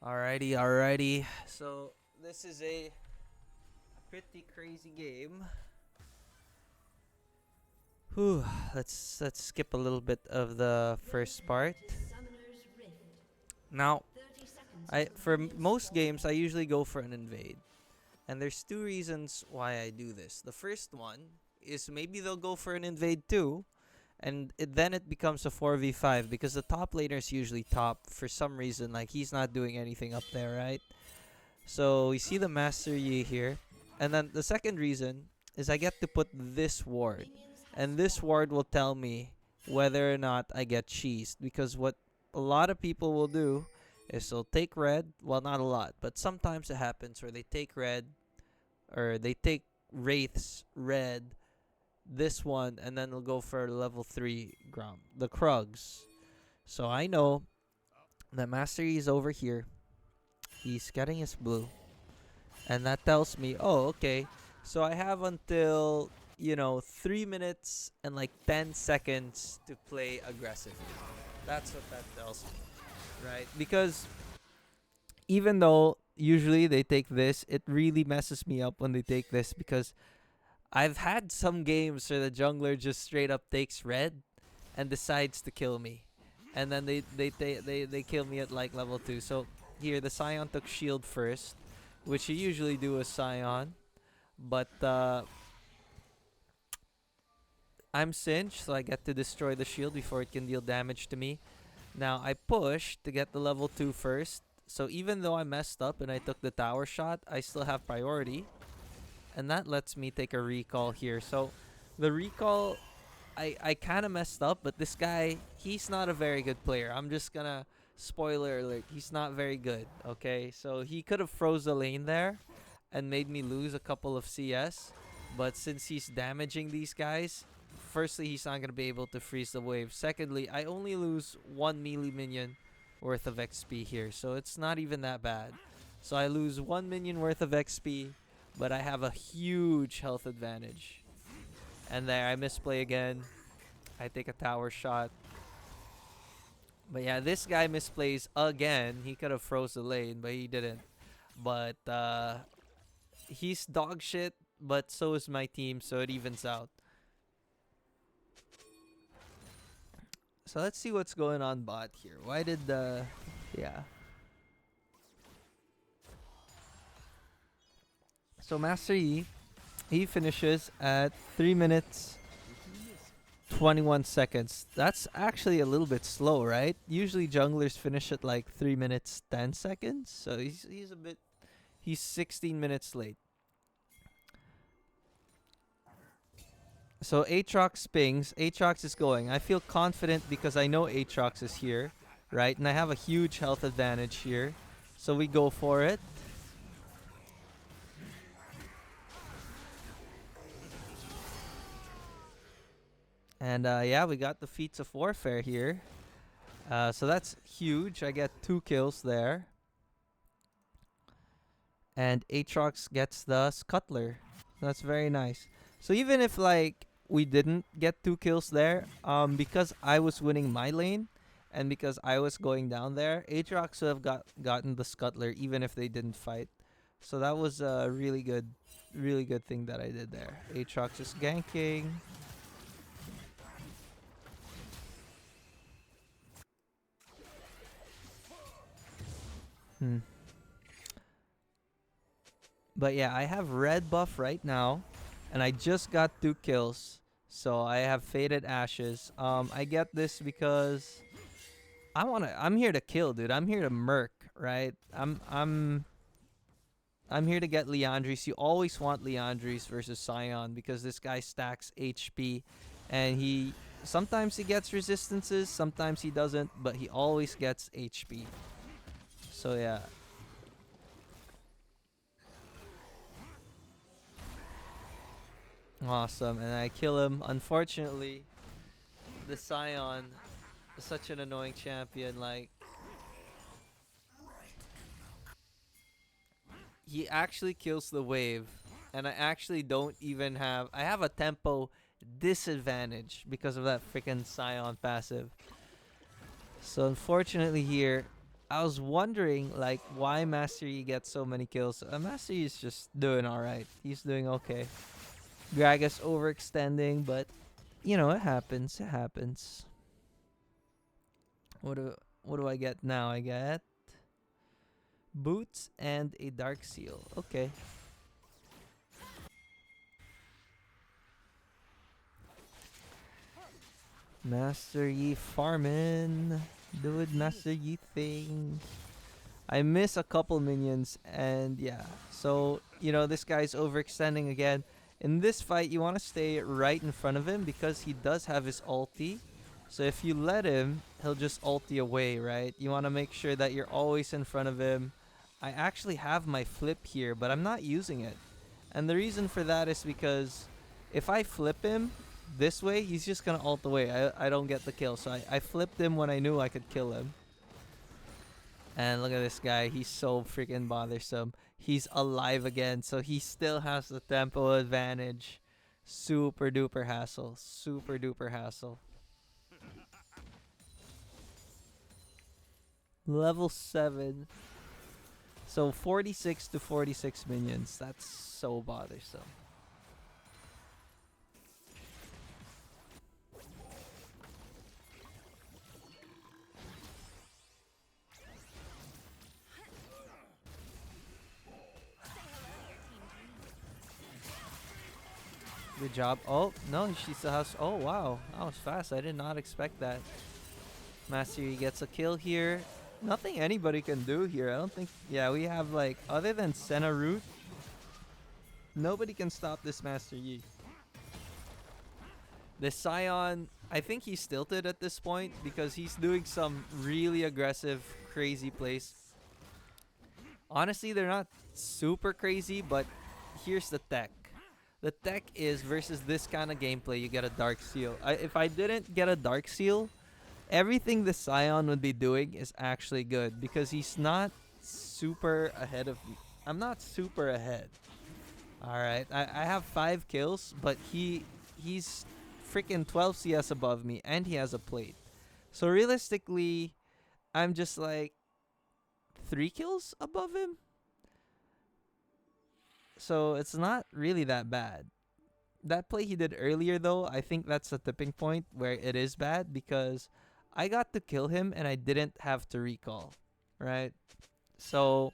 Alrighty. So this is a pretty crazy game. Whew. Let's skip a little bit of the first part. Now, most games I usually go for an invade, and there's two reasons why I do this. The first one is maybe they'll go for an invade too, and then it becomes a 4v5 because the top laner is usually top for some reason. Like he's not doing anything up there, right? So we see the Master Yi here. And then the second reason is I get to put this ward. And this ward will tell me whether or not I get cheesed. Because what a lot of people will do is they'll take red. Well, not a lot, but sometimes it happens where they take red or they take Wraiths red, this one, and then they'll go for level 3 Grom, the Krugs. So I know that Master Yi is over here. He's getting his blue. And that tells me, oh, okay. So I have until, 3 minutes and like 10 seconds to play aggressively. That's what that tells me, right? Because even though usually they take this, it really messes me up when they take this because I've had some games where the jungler just straight up takes red and decides to kill me. And then they kill me at like level 2. So here, the Scion took shield first, which you usually do with Scion. But I'm Singe, so I get to destroy the shield before it can deal damage to me. Now, I push to get the level 2 first. So even though I messed up and I took the tower shot, I still have priority. And that lets me take a recall here. So the recall, I kind of messed up, but this guy, he's not a very good player. I'm just gonna spoiler alert, he's not very good. Okay, so he could have froze the lane there and made me lose a couple of CS, but since he's damaging these guys, firstly, he's not gonna be able to freeze the wave. Secondly, I only lose 1 melee minion worth of XP here, so it's not even that bad. So I lose 1 minion worth of XP, but I have a huge health advantage. And there, I misplay again. I take a tower shot. But yeah, this guy misplays again. He could have froze the lane, but he didn't. But he's dog shit, but so is my team, so it evens out. So let's see what's going on bot here. Why did the... Yeah. So Master Yi, he finishes at 3 minutes 21 seconds. That's actually a little bit slow, right? Usually junglers finish at like 3 minutes 10 seconds. So he's 16 minutes late. So Aatrox pings. Aatrox is going. I feel confident because I know Aatrox is here, right? And I have a huge health advantage here. So we go for it. And yeah, we got the Feats of Warfare here. So that's huge. I get 2 kills there. And Aatrox gets the Scuttler. That's very nice. So even if like we didn't get 2 kills there, because I was winning my lane and because I was going down there, Aatrox would have gotten the Scuttler even if they didn't fight. So that was a really good thing that I did there. Aatrox is ganking. But yeah, I have red buff right now, and I just got 2 kills, so I have Faded Ashes. I get this because I'm here to kill, dude. I'm here to murk, right? I'm here to get Liandry's. You always want Liandry's versus Scion because this guy stacks HP, and sometimes he gets resistances, sometimes he doesn't, but he always gets HP. So yeah. Awesome, and I kill him. Unfortunately, the Scion is such an annoying champion. Like, he actually kills the wave, and I actually don't even have... I have a tempo disadvantage because of that freaking Scion passive. So unfortunately here, I was wondering like why Master Yi gets so many kills. Master Yi is just doing all right. He's doing okay. Gragas overextending, but you know it happens. It happens. What do I get now? I get boots and a dark seal. Okay. Master Yi farming. Dude, Master Yi thing. I miss a couple minions, and yeah. So, you know, this guy's overextending again. In this fight, you want to stay right in front of him because he does have his ulti. So if you let him, he'll just ulti away, right? You want to make sure that you're always in front of him. I actually have my flip here, but I'm not using it. And the reason for that is because if I flip him this way, he's just going to ult away. I don't get the kill. So I flipped him when I knew I could kill him. And look at this guy. He's so freaking bothersome. He's alive again. So he still has the tempo advantage. Super duper hassle. Super duper hassle. Level 7. So 46 to 46 minions. That's so bothersome. Good job. Oh, no, she still has... Oh, wow. That was fast. I did not expect that. Master Yi gets a kill here. Nothing anybody can do here. I don't think... Yeah, we have, like... Other than Senna Root, nobody can stop this Master Yi. The Scion... I think he's tilted at this point because he's doing some really aggressive, crazy plays. Honestly, they're not super crazy, but here's the tech. The tech is versus this kind of gameplay, you get a Dark Seal. If I didn't get a Dark Seal, everything the Scion would be doing is actually good because he's not super ahead of me. I'm not super ahead. Alright, I have 5 kills, but he's freaking 12 CS above me and he has a plate. So realistically, I'm just like 3 kills above him. So it's not really that bad. That play he did earlier though, I think that's a tipping point where it is bad because I got to kill him and I didn't have to recall, right? So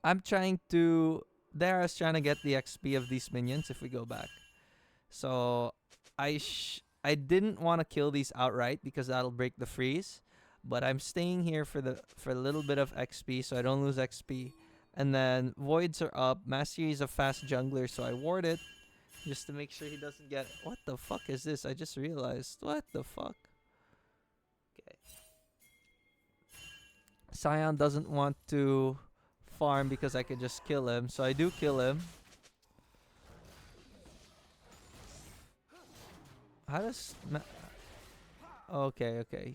I'm trying to... Dara's trying to get the XP of these minions if we go back. So I didn't want to kill these outright because that'll break the freeze, but I'm staying here for a little bit of XP so I don't lose XP. And then voids are up. Master Yi is a fast jungler, so I ward it just to make sure he doesn't get... What the fuck is this? I just realized. What the fuck? Okay. Scion doesn't want to farm because I could just kill him, so I do kill him. How does... Okay.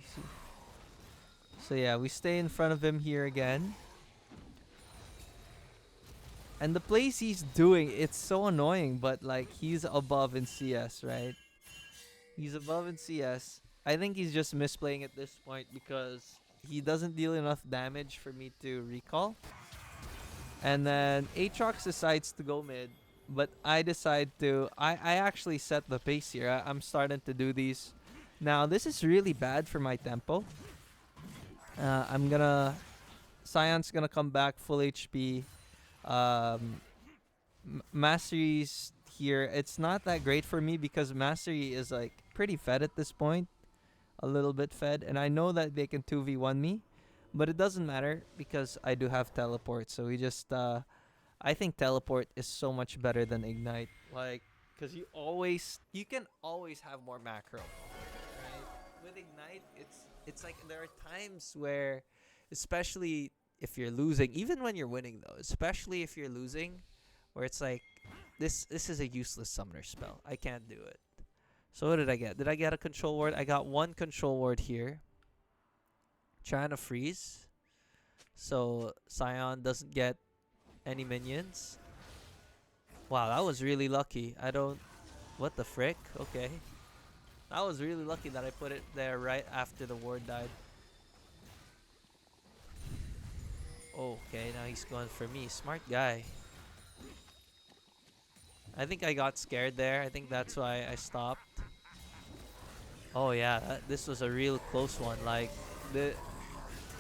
So yeah, we stay in front of him here again. And the plays he's doing, it's so annoying, but like he's above in CS, right? He's above in CS. I think he's just misplaying at this point because he doesn't deal enough damage for me to recall. And then Aatrox decides to go mid, but I decide to... I actually set the pace here. I'm starting to do these. Now, this is really bad for my tempo. I'm gonna... Scion's gonna come back full HP. Mastery's here. It's not that great for me because Mastery is like pretty fed at this point. A little bit fed. And I know that they can 2v1 me. But it doesn't matter because I do have teleport. So we just... I think teleport is so much better than ignite. Like, because you can always have more macro. Right? With ignite, it's like there are times where, especially if you're losing, even when you're winning though, especially if you're losing, where it's like, this is a useless summoner spell. I can't do it. So what did I get? Did I get a control ward? I got 1 control ward here. Trying to freeze. So Scion doesn't get any minions. Wow, that was really lucky. I don't... What the frick? Okay. That was really lucky that I put it there right after the ward died. he's going for me. Smart guy. I think I got scared there. I think that's why I stopped. Oh yeah, this was a real close one. Like, the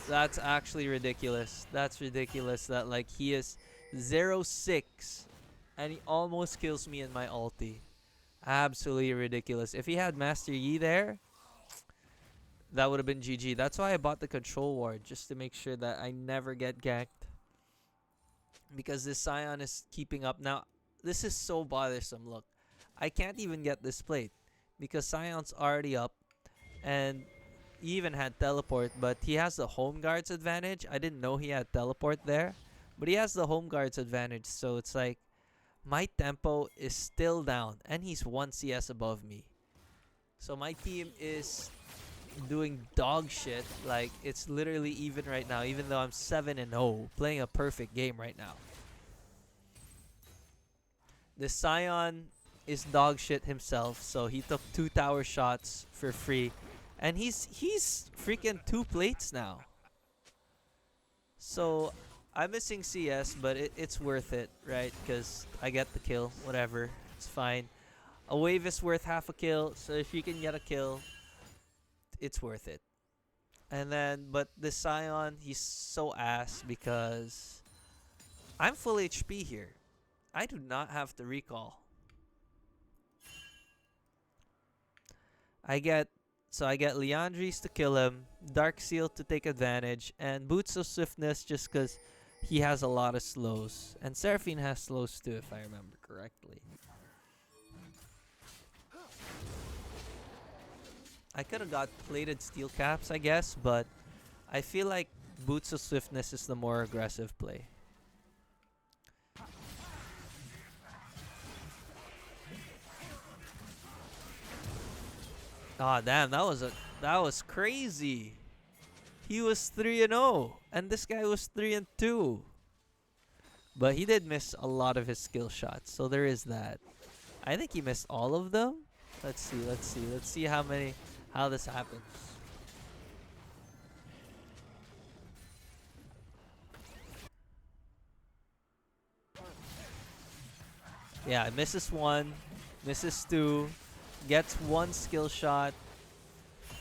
that's actually ridiculous. That's ridiculous that like he is 0-6 and he almost kills me in my ulti. Absolutely ridiculous. If he had Master Yi there, that would have been GG. That's why I bought the control ward, just to make sure that I never get ganked. Because this Scion is keeping up. Now, this is so bothersome. Look, I can't even get this plate because Scion's already up and he even had teleport, but he has the home guards advantage. I didn't know he had teleport there, but he has the home guards advantage. So it's like my tempo is still down and he's 1 CS above me. So my team is doing dog shit. Like, it's literally even right now, even though I'm 7-0, playing a perfect game right now. The Scion is dog shit himself, so he took 2 tower shots for free. And he's freaking 2 plates now. So I'm missing CS, but it's worth it, right? Because I get the kill, whatever. It's fine. A wave is worth half a kill, so if you can get a kill, it's worth it. And then, but the Scion, he's so ass because I'm full HP here. I do not have to recall. I get Leandries to kill him, Dark Seal to take advantage, and Boots of Swiftness just because he has a lot of slows. And Seraphine has slows too, if I remember correctly. I could have got plated steel caps, I guess, but I feel like Boots of Swiftness is the more aggressive play. Ah, damn, that was crazy. He was 3-0 and this guy was 3-2. But he did miss a lot of his skill shots, so there is that. I think he missed all of them. Let's see how this happens. Yeah, misses 1, misses 2, gets 1 skill shot.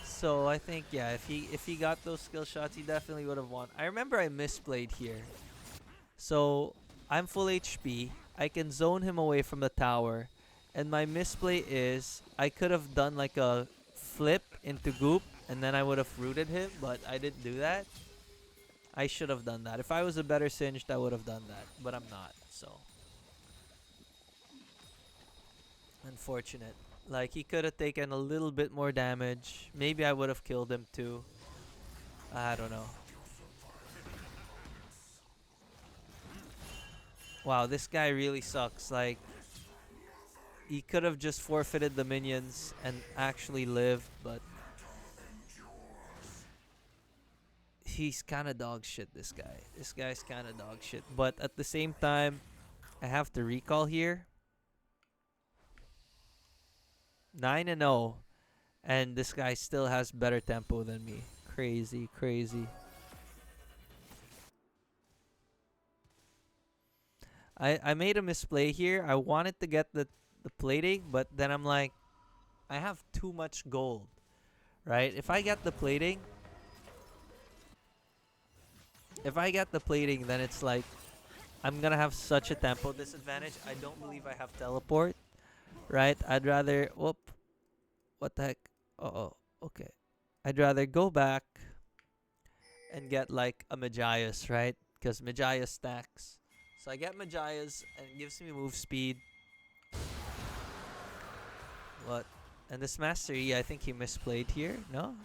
So I think, yeah, if he got those skill shots, he definitely would have won. I remember I misplayed here. So I'm full HP. I can zone him away from the tower. And my misplay is I could have done like a flip into Goop and then I would have rooted him, but I didn't do that. I should have done that. If I was a better Singed, I would have done that. But I'm not, so. Unfortunate. Like, he could have taken a little bit more damage. Maybe I would have killed him too. I don't know. Wow, this guy really sucks. Like, he could have just forfeited the minions and actually lived, but he's kind of dog shit, this guy. This guy's kind of dog shit. But at the same time, I have to recall here. 9-0. And this guy still has better tempo than me. Crazy, crazy. I made a misplay here. I wanted to get the plating, but then I'm like, I have too much gold, right? If I get the plating, then it's like, I'm gonna have such a tempo disadvantage. I don't believe I have teleport, right? I'd rather, whoop, what the heck? Uh-oh, okay. I'd rather go back and get like a Mejai's, right? Because Mejai stacks. So I get Mejai's and it gives me move speed. What? And this Master Yi, I think he misplayed here, no?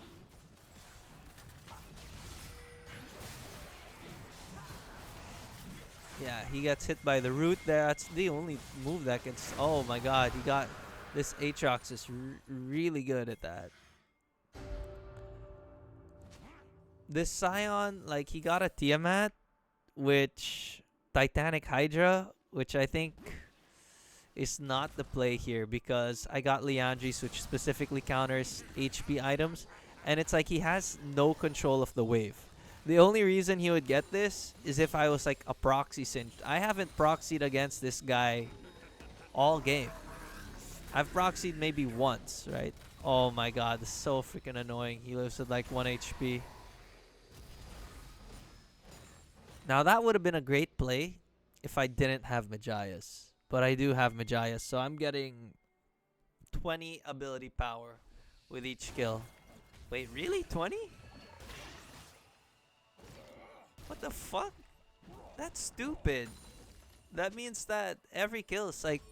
Yeah, he gets hit by the root there. That's the only move that can... Oh my god, he got... This Aatrox is really good at that. This Scion, like, he got a Tiamat, which... Titanic Hydra, which I think is not the play here because I got Leandris, which specifically counters HP items. And it's like he has no control of the wave. The only reason he would get this is if I was like a proxy cinch. I haven't proxied against this guy all game. I've proxied maybe once, right? Oh my god, this is so freaking annoying. He lives at like 1 HP. Now that would have been a great play if I didn't have Mejias. But I do have Mejias, so I'm getting 20 ability power with each kill. Wait, really? 20? What the fuck? That's stupid. That means that every kill is like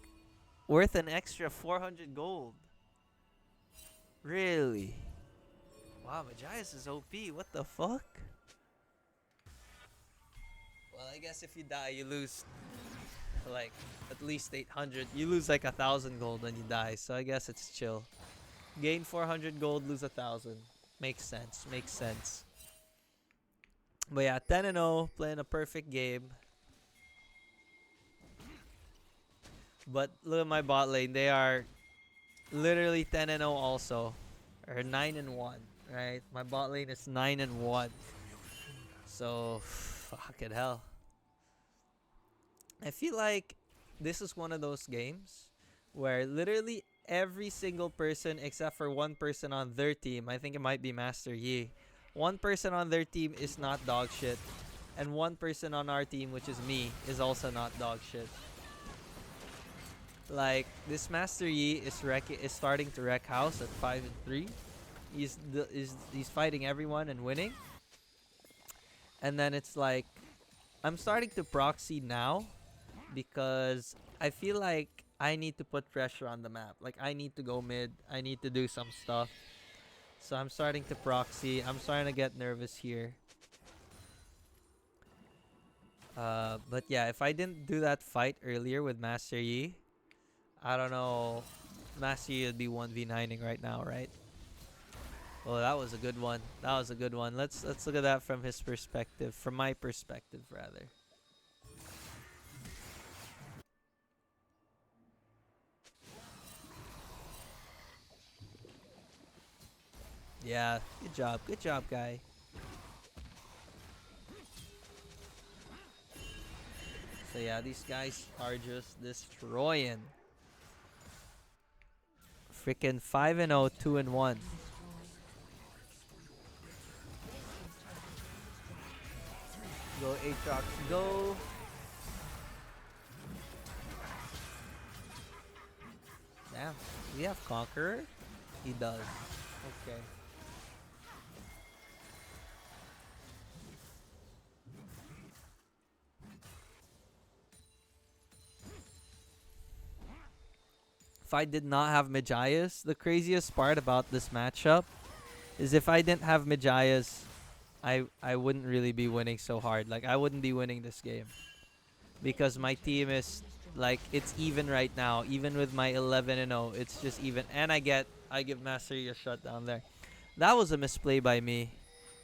worth an extra 400 gold. Really? Wow, Mejias is OP. What the fuck? Well, I guess if you die, you lose like at least 800. You lose like 1,000 gold when you die, so I guess it's chill. Gain 400 gold, lose 1,000. Makes sense. Makes sense. But yeah, 10-0, playing a perfect game. But look at my bot lane. They are literally 10-0 also. Or 9-1, right? My bot lane is 9-1. So, fucking hell. I feel like this is one of those games where literally every single person except for one person on their team, I think it might be Master Yi, one person on their team is not dog shit, and one person on our team, which is me, is also not dog shit. Like, this Master Yi is starting to wreck house at 5-3. He's fighting everyone and winning. And then it's like, I'm starting to proxy now because I feel like I need to put pressure on the map. Like, I need to go mid. I need to do some stuff. So I'm starting to proxy. I'm starting to get nervous here. But yeah, if I didn't do that fight earlier with Master Yi, I don't know. Master Yi would be 1v9ing right now, right? Oh, that was a good one. That was a good one. Let's look at that from his perspective. From my perspective, rather. Yeah, good job. Good job, guy. So yeah, these guys are just destroying. Freaking 5-0, 2-1. Go Aatrox, go. Damn, do we have Conqueror? He does. Okay. If I did not have Mejias, the craziest part about this matchup is if I didn't have Mejias, I wouldn't really be winning so hard. Like, I wouldn't be winning this game. Because my team is, like, it's even right now. Even with my 11-0, it's just even. And I give Master Yi a shutdown there. That was a misplay by me.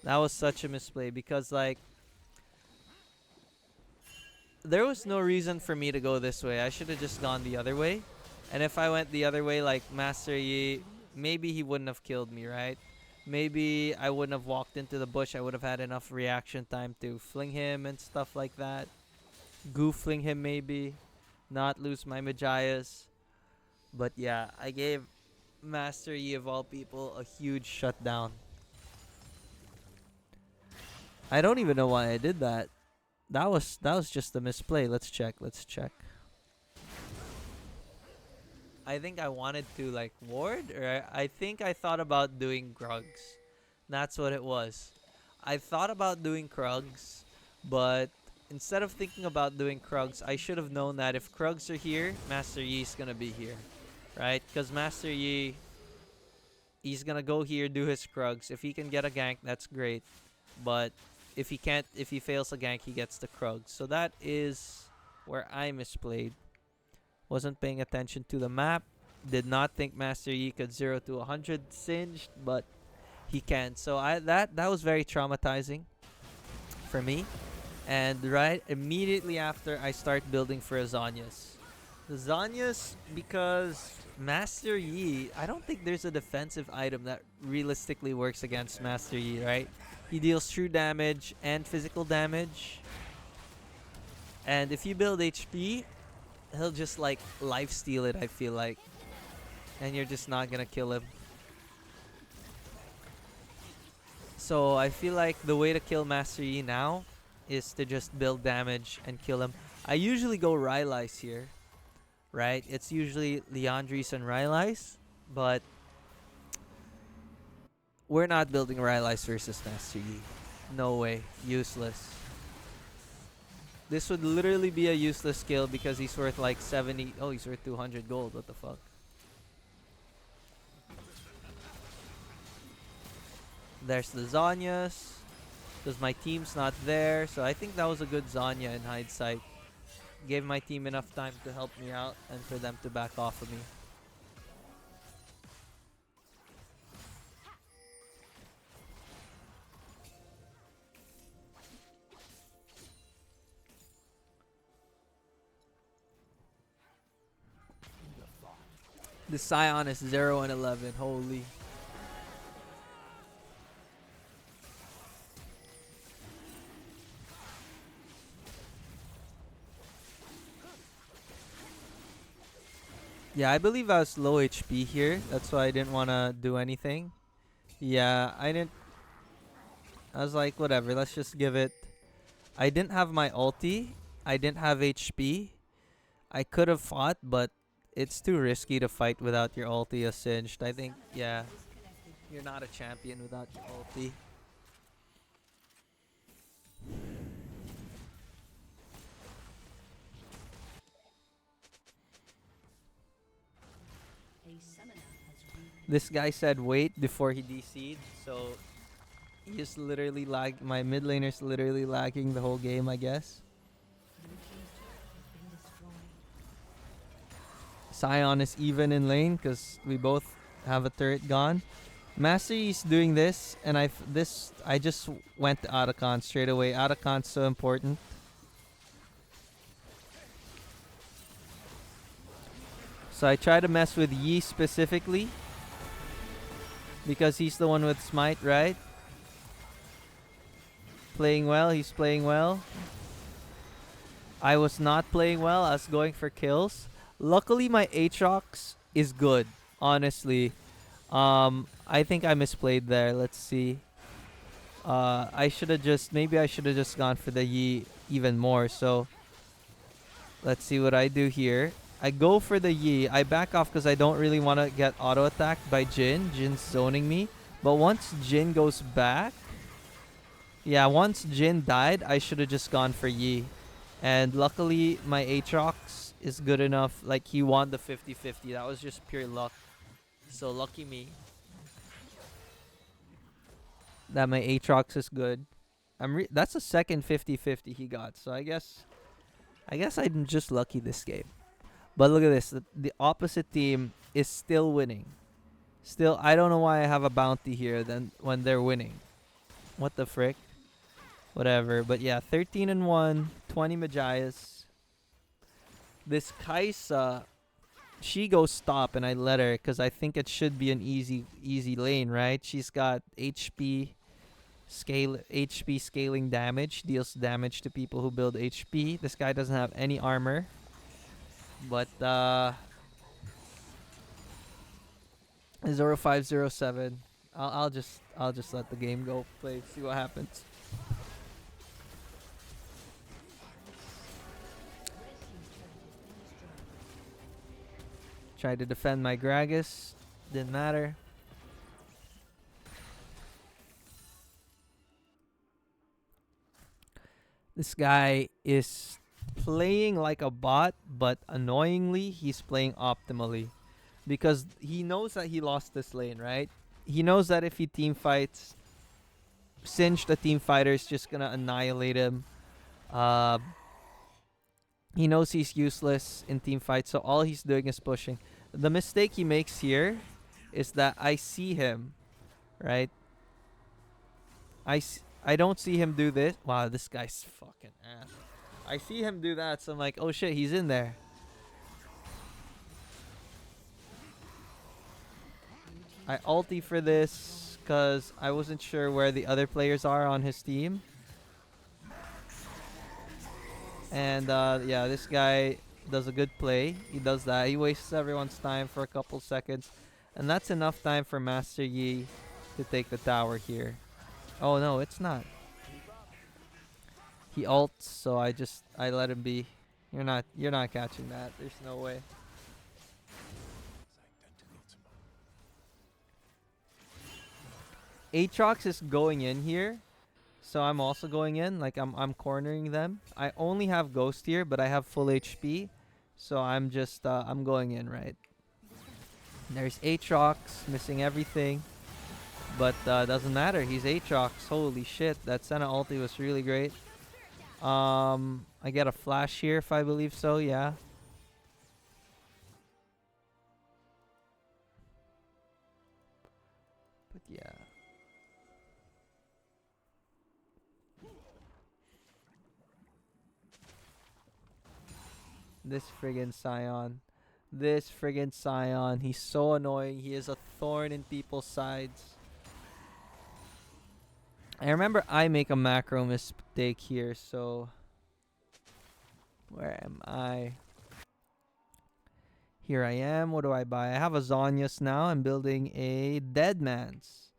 That was such a misplay because, like, there was no reason for me to go this way. I should have just gone the other way. And if I went the other way, like Master Yi, maybe he wouldn't have killed me, right? Maybe I wouldn't have walked into the bush. I would have had enough reaction time to fling him and stuff like that. Goofling him maybe. Not lose my Mejias. But yeah, I gave Master Yi of all people a huge shutdown. I don't even know why I did that. That was just a misplay. Let's check. I think I wanted to like ward, or I think I thought about doing Krugs. That's what it was. I thought about doing Krugs, but instead of thinking about doing Krugs, I should have known that if Krugs are here, Master Yi's gonna be here, right? Because Master Yi, he's gonna go here, do his Krugs. If he can get a gank, that's great. But if he can't, if he fails a gank, he gets the Krugs. So that is where I misplayed. Wasn't paying attention to the map. Did not think Master Yi could 0 to 100 singed, but he can. So that was very traumatizing for me. And right immediately after, I start building for a Zhonya's. The Zhonya's, because Master Yi, I don't think there's a defensive item that realistically works against Master Yi, right? He deals true damage and physical damage. And if you build HP, he'll just like life steal it, I feel like. And you're just not gonna kill him. So I feel like the way to kill Master Yi now is to just build damage and kill him. I usually go Rylai's here, right? It's usually Leandris and Rylai's, but we're not building Rylai's versus Master Yi. No way. Useless. This would literally be a useless skill because he's worth like 70. Oh, he's worth 200 gold. What the fuck? There's the Zanyas. Because my team's not there. So I think that was a good Zanya in hindsight. Gave my team enough time to help me out and for them to back off of me. The Scion is 0 and 11. Holy. Yeah, I believe I was low HP here. That's why I didn't want to do anything. Yeah, I didn't. I was like, whatever. Let's just give it. I didn't have my ulti. I didn't have HP. I could have fought, but it's too risky to fight without your ulti singed. I think, yeah, you're not a champion without your ulti. This guy said wait before he DC'd, so he's literally my mid laner's literally lagging the whole game, I guess. Scion is even in lane because we both have a turret gone. Master Yi's doing this, and I just went to Otacon straight away. Otacon's so important. So I try to mess with Yi specifically because he's the one with smite, right? Playing well, he's playing well. I was not playing well. I was going for kills. Luckily, my Aatrox is good, honestly. I think I misplayed there. Let's see. Maybe I should have just gone for the Yi even more. So, let's see what I do here. I go for the Yi. I back off because I don't really want to get auto-attacked by Jhin. Jin's zoning me. But once Jhin goes back... Yeah, once Jhin died, I should have just gone for Yi. And luckily, my Aatrox is good enough. Like, he won the 50-50. That was just pure luck. So, lucky me. That my Aatrox is good. That's the second 50-50 he got. So, I guess I'm just lucky this game. But look at this. The opposite team is still winning. Still, I don't know why I have a bounty here then when they're winning. What the frick? Whatever. But yeah, 13 and 1, 20 Mejai's. This Kaisa, she goes top and I let her because I think it should be an easy lane, right? She's got HP scaling damage, deals damage to people who build HP. This guy doesn't have any armor. But 0507. I'll just let the game go. Play, see what happens. Tried to defend my Gragas. Didn't matter. This guy is playing like a bot, but annoyingly, he's playing optimally. Because he knows that he lost this lane, right? He knows that if he team fights, Singe the team fighter is just gonna annihilate him. He knows he's useless in team fights, so all he's doing is pushing. The mistake he makes here is that I see him, right? I don't see him do this. Wow, this guy's fucking ass. I see him do that, so I'm like, oh shit, he's in there. I ulti for this. because I wasn't sure where the other players are on his team. And yeah, this guy does a good play. He does that. He wastes everyone's time for a couple seconds. And that's enough time for Master Yi to take the tower here. Oh no, it's not. He ults, so I let him be. You're not catching that. There's no way. Aatrox is going in here, so I'm also going in. Like I'm cornering them. I only have Ghost here, but I have full HP, so I'm going in, right. There's Aatrox missing everything, but doesn't matter. He's Aatrox. Holy shit, that Senna ulti was really great. I get a flash here if I believe so. Yeah. But yeah. This friggin' Scion. This friggin' Scion. He's so annoying. He is a thorn in people's sides. I remember I make a macro mistake here, so... Where am I? Here I am. What do I buy? I have a Zonius now. I'm building a Deadman's.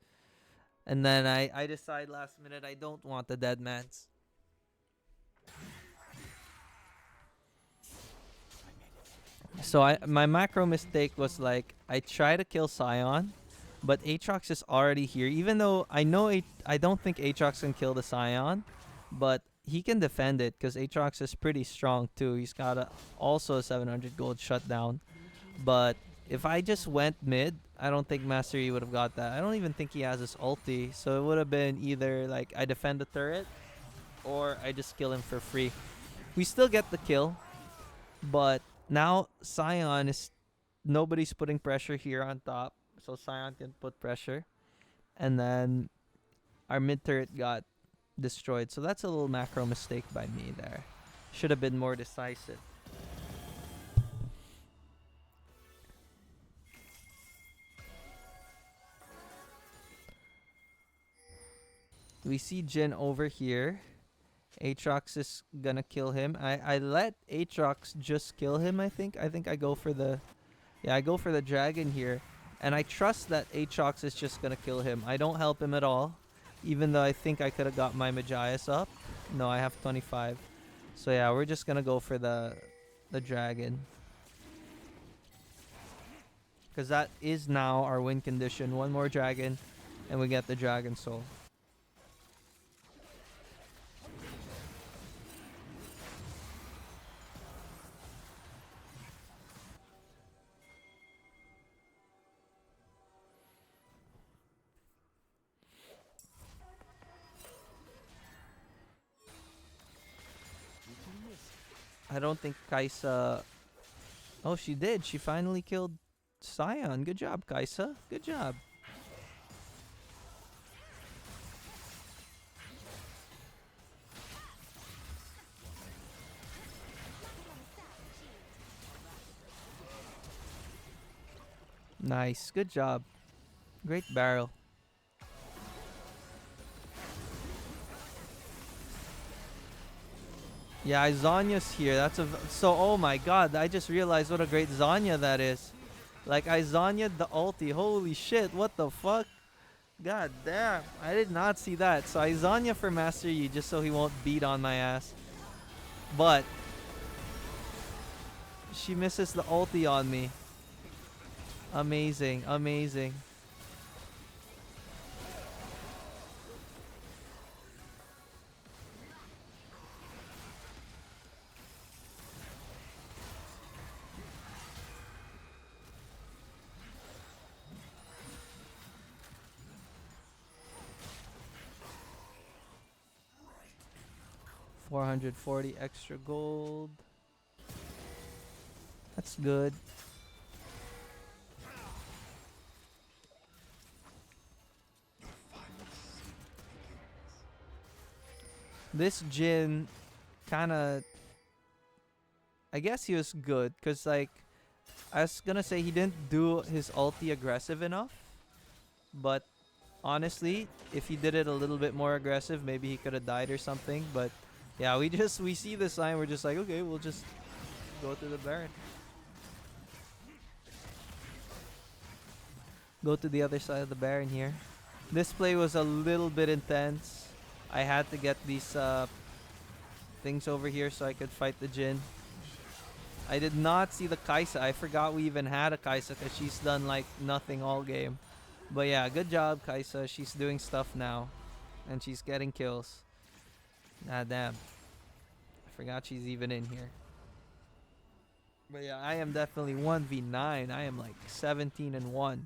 And then I decide last minute I don't want the Deadman's. So my macro mistake was like I try to kill Scion, but Aatrox is already here. Even though I know I don't think Aatrox can kill the Scion, but he can defend it because Aatrox is pretty strong too. He's got also a 700 gold shutdown. But if I just went mid, I don't think Master Yi would have got that. I don't even think he has his ulti, so it would have been either like I defend the turret or I just kill him for free. We still get the kill, but now Scion is nobody's putting pressure here on top, so Scion can put pressure, and then our mid turret got destroyed. So that's a little macro mistake by me there. Should have been more decisive. We see Jin over here. Aatrox is gonna kill him. I let Aatrox just kill him, I think. I think I go for the... Yeah, I go for the dragon here. And I trust that Aatrox is just gonna kill him. I don't help him at all. Even though I think I could have got my Mejai up. No, I have 25. So yeah, we're just gonna go for the dragon. Because that is now our win condition. One more dragon, and we get the dragon soul. I don't think Kaisa... Oh, she did. She finally killed Scion. Good job, Kaisa. Good job. Nice. Good job. Great barrel. Yeah, Zhonya's here. That's a... So, oh my god. I just realized what a great Zhonya that is. Like, I Zhonya'd the ulti. Holy shit. What the fuck? God damn. I did not see that. So, I Zhonya for Master Yi just so he won't beat on my ass. But... she misses the ulti on me. Amazing. Amazing. $440 extra gold. That's good. This Jin kind of... I guess he was good because, like, I was gonna say he didn't do his ulti aggressive enough. But honestly, if he did it a little bit more aggressive, maybe he could have died or something. But yeah, we see the sign. We're just like, okay, we'll just go to the Baron. Go to the other side of the Baron here. This play was a little bit intense. I had to get these things over here so I could fight the Jin. I did not see the Kaisa. I forgot we even had a Kaisa because she's done like nothing all game. But yeah, good job, Kaisa. She's doing stuff now. And she's getting kills. Ah, damn. I forgot she's even in here. But yeah, I am definitely 1v9. I am like 17-1.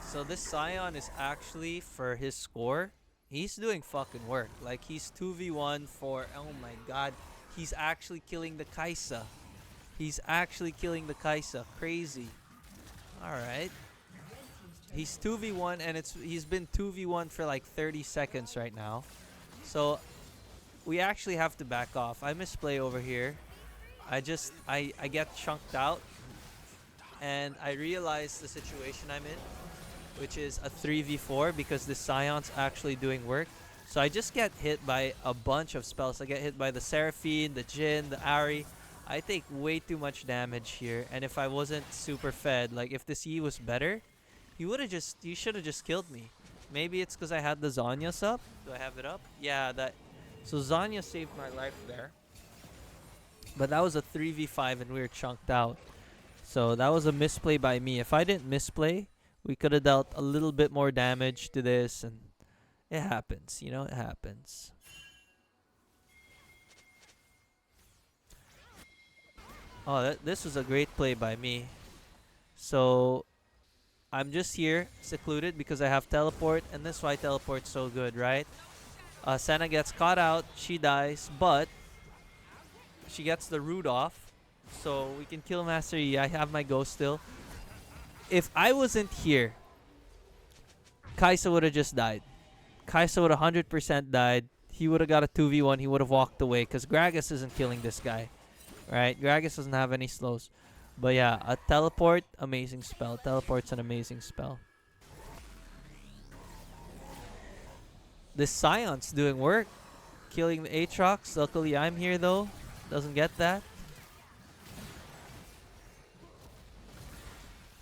So this Scion is actually, for his score, he's doing fucking work. Like, he's 2v1 for, oh my god, he's actually killing the Kaisa. He's actually killing the Kaisa. Crazy. Alright. He's 2v1 and he's been 2v1 for like 30 seconds right now. So, we actually have to back off. I misplay over here. I get chunked out. And I realize the situation I'm in, which is a 3v4 because the Scion's actually doing work. So I just get hit by a bunch of spells. I get hit by the Seraphine, the Jin, the Ari. I take way too much damage here. And if I wasn't super fed, like if this E was better, he should have just killed me. Maybe it's because I had the Zhonya's up. Do I have it up? Yeah, that. So Zhonya saved my life there. But that was a 3v5 and we were chunked out. So that was a misplay by me. If I didn't misplay, we could have dealt a little bit more damage to this, and it happens, you know, it happens. Oh, this was a great play by me. So, I'm just here, secluded, because I have teleport, and that's why teleport's so good, right? Senna gets caught out, she dies, but she gets the root off, so we can kill Master Yi. I have my ghost still. If I wasn't here, Kaisa would have just died. Kaisa would have 100% died. He would have got a 2v1. He would have walked away because Gragas isn't killing this guy. Right? Gragas doesn't have any slows. But yeah, a teleport, amazing spell. Teleport's an amazing spell. This Scion's doing work. Killing the Aatrox. Luckily, I'm here though. Doesn't get that.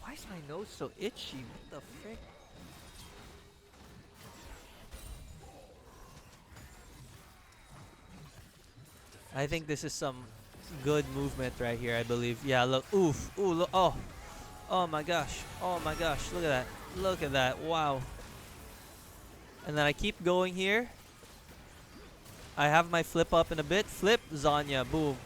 Why is my nose so itchy? What the frick? I think this is some good movement right here, I believe. Yeah, look. Oof. Ooh, look. Oh. Oh my gosh. Oh my gosh. Look at that. Look at that. Wow. And then I keep going here. I have my flip up in a bit. Flip. Zhonya. Boom.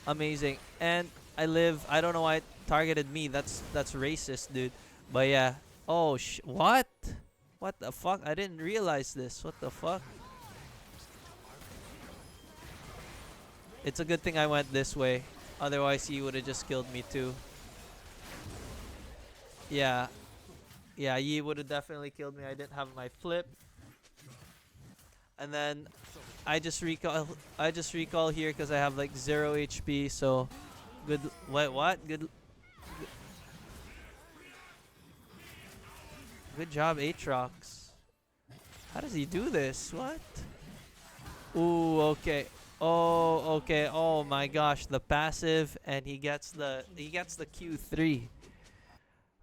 Amazing. And I live. I don't know why it targeted me. That's racist, dude. But yeah. Oh, what? What the fuck? I didn't realize this. What the fuck? It's a good thing I went this way. Otherwise, he would have just killed me too. Yeah. Yeah, Yi would have definitely killed me. I didn't have my flip. And then I just recall here because I have like 0 HP, so good. Wait, what? Good job, Aatrox. How does he do this? What? Ooh, okay. Oh, okay. Oh my gosh, the passive, and he gets the Q3.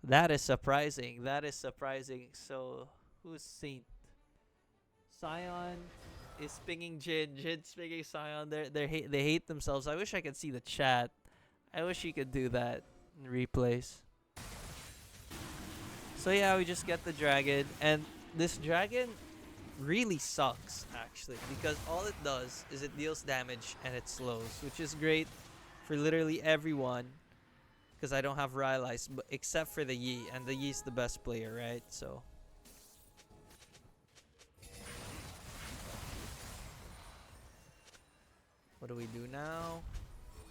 That is surprising. That is surprising. So, who's Saint? Scion is pinging Jin. Jin's pinging Scion. They hate themselves. I wish I could see the chat. I wish you could do that in replays. So yeah, we just get the dragon, and this dragon really sucks actually because all it does is it deals damage and it slows, which is great for literally everyone because I don't have Rylai's, but except for the Yi, and the Yi's the best player, right? So what do we do now?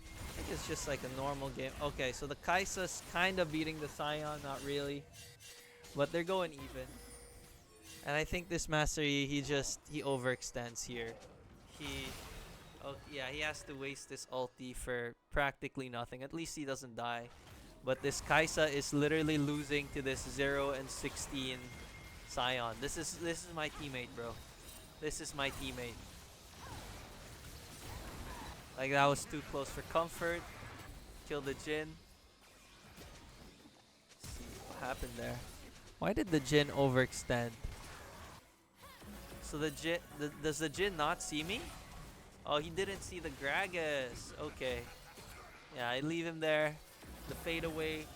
I think it's just like a normal game. Okay, so the Kai'Sa's kind of beating the Scion, not really, but they're going even. And I think this Master Yi, he overextends here. He, oh yeah, he has to waste this ulti for practically nothing. At least he doesn't die. But this Kai'Sa is literally losing to this 0 and 16 Scion. This is my teammate, bro. This is my teammate. Like, that was too close for comfort. Kill the Jhin. Let's see what happened there. Why did the Jhin overextend? So the Jhin, does the Jhin not see me? Oh, he didn't see the Gragas. Okay. Yeah, I leave him there. The fade away.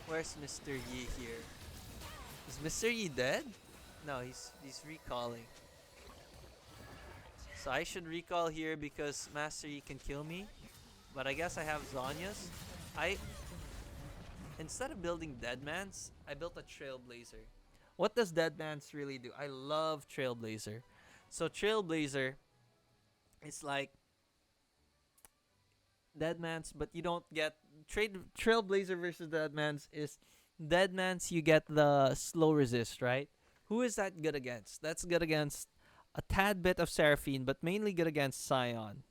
Where's Mr. Yi here? Is Mr. Yi dead? No, he's recalling. So I should recall here because Master Yi can kill me. But I guess I have Zhonya's. Instead of building Deadman's, I built a Trailblazer. What does Deadman's really do? I love Trailblazer. So Trailblazer is like Deadman's, but you don't get Trailblazer versus Deadman's is Deadman's, you get the slow resist, right? Who is that good against? That's good against a tad bit of Seraphine, but mainly good against Scion.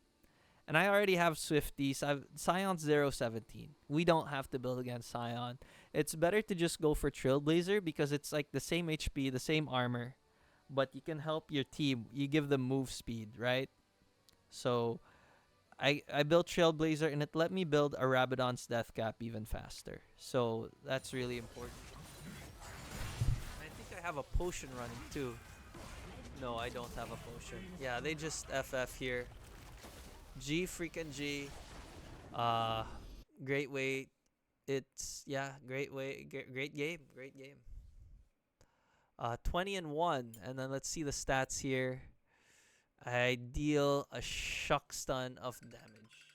And I already have Swifties. Scion's 0-17. We don't have to build against Scion. It's better to just go for Trailblazer because it's like the same HP, the same armor, but you can help your team. You give them move speed, right? So I built Trailblazer and it let me build a Rabadon's Death Cap even faster. So that's really important. I think I have a potion running too. No, I don't have a potion. Yeah, they just FF here. G freaking G. Great way. It's, yeah, great way. Great game. Great game. 20-1. And then let's see the stats here. I deal a shock stun of damage.